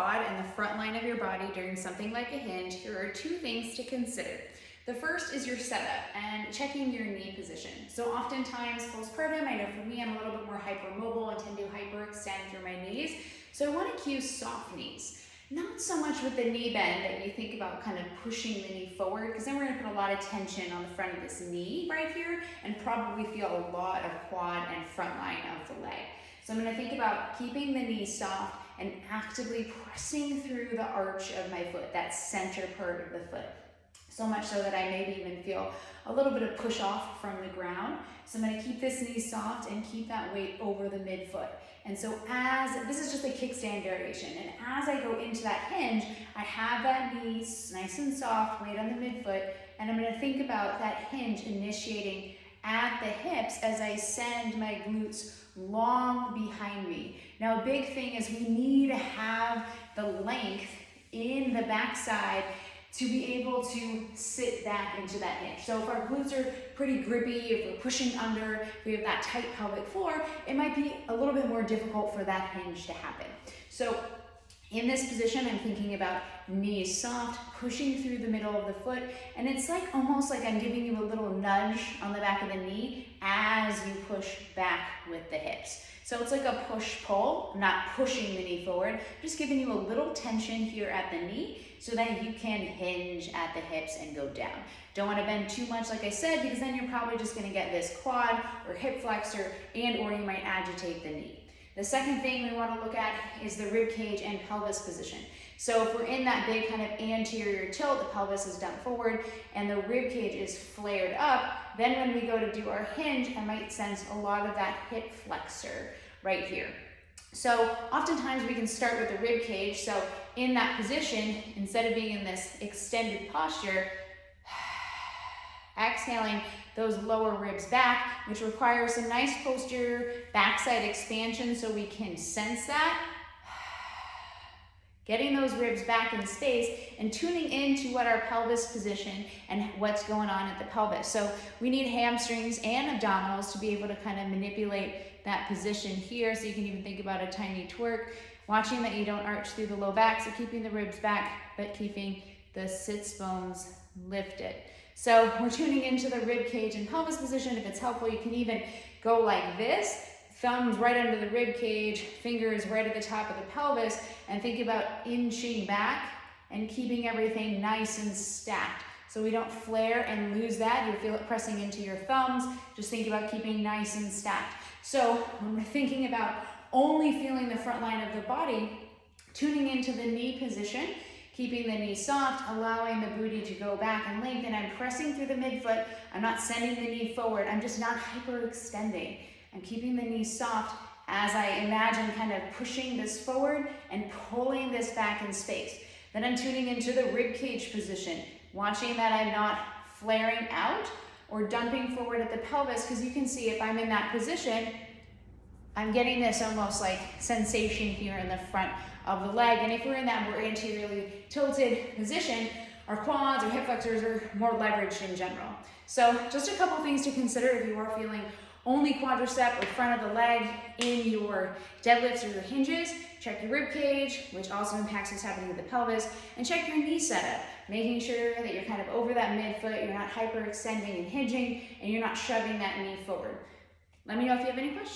quad and the front line of your body during something like a hinge, here are two things to consider. The first is your setup and checking your knee position. So oftentimes postpartum, I know for me, I'm a little bit more hypermobile and tend to hyperextend through my knees. So I want to cue soft knees. Not so much with the knee bend that you think about kind of pushing the knee forward, because then we're going to put a lot of tension on the front of this knee right here and probably feel a lot of quad and front line of the leg. So I'm going to think about keeping the knee soft and actively pressing through the arch of my foot, that center part of the foot. So much so that I maybe even feel a little bit of push off from the ground. So I'm going to keep this knee soft and keep that weight over the midfoot. And so this is just a kickstand variation, and as I go into that hinge, I have that knee nice and soft, weight on the midfoot, and I'm going to think about that hinge initiating at the hips as I send my glutes long behind me. Now, a big thing is we need to have the length in the backside to be able to sit back into that hinge. So if our glutes are pretty grippy, if we're pushing under, if we have that tight pelvic floor, it might be a little bit more difficult for that hinge to happen. So in this position, I'm thinking about knees soft, pushing through the middle of the foot, and it's like almost like I'm giving you a little nudge on the back of the knee as you push back with the hips. So it's like a push-pull, not pushing the knee forward, just giving you a little tension here at the knee so that you can hinge at the hips and go down. Don't want to bend too much, like I said, because then you're probably just going to get this quad or hip flexor or you might agitate the knee. The second thing we want to look at is the rib cage and pelvis position. So if we're in that big kind of anterior tilt, the pelvis is done forward and the rib cage is flared up, then when we go to do our hinge, I might sense a lot of that hip flexor right here. So oftentimes we can start with the rib cage. So in that position, instead of being in this extended posture, exhaling those lower ribs back, which requires some nice posterior backside expansion so we can sense that. Getting those ribs back in space and tuning into what our pelvis position and what's going on at the pelvis. So we need hamstrings and abdominals to be able to kind of manipulate that position here. So you can even think about a tiny twerk, watching that you don't arch through the low back, so keeping the ribs back, but keeping the sits bones lifted. So we're tuning into the rib cage and pelvis position. If it's helpful, you can even go like this, thumbs right under the rib cage, fingers right at the top of the pelvis, and think about inching back and keeping everything nice and stacked. So we don't flare and lose that. You'll feel it pressing into your thumbs. Just think about keeping nice and stacked. So when we're thinking about only feeling the front line of the body, tuning into the knee position, keeping the knee soft, allowing the booty to go back and lengthen. I'm pressing through the midfoot. I'm not sending the knee forward. I'm just not hyperextending. I'm keeping the knee soft as I imagine kind of pushing this forward and pulling this back in space. Then I'm tuning into the rib cage position, watching that I'm not flaring out or dumping forward at the pelvis, because you can see if I'm in that position, I'm getting this almost like sensation here in the front of the leg. And if we're in that more anteriorly tilted position, our quads or hip flexors are more leveraged in general. So just a couple things to consider if you are feeling only quadricep or front of the leg in your deadlifts or your hinges. Check your rib cage, which also impacts what's happening with the pelvis, and check your knee setup, making sure that you're kind of over that midfoot, you're not hyperextending and hinging, and you're not shoving that knee forward. Let me know if you have any questions.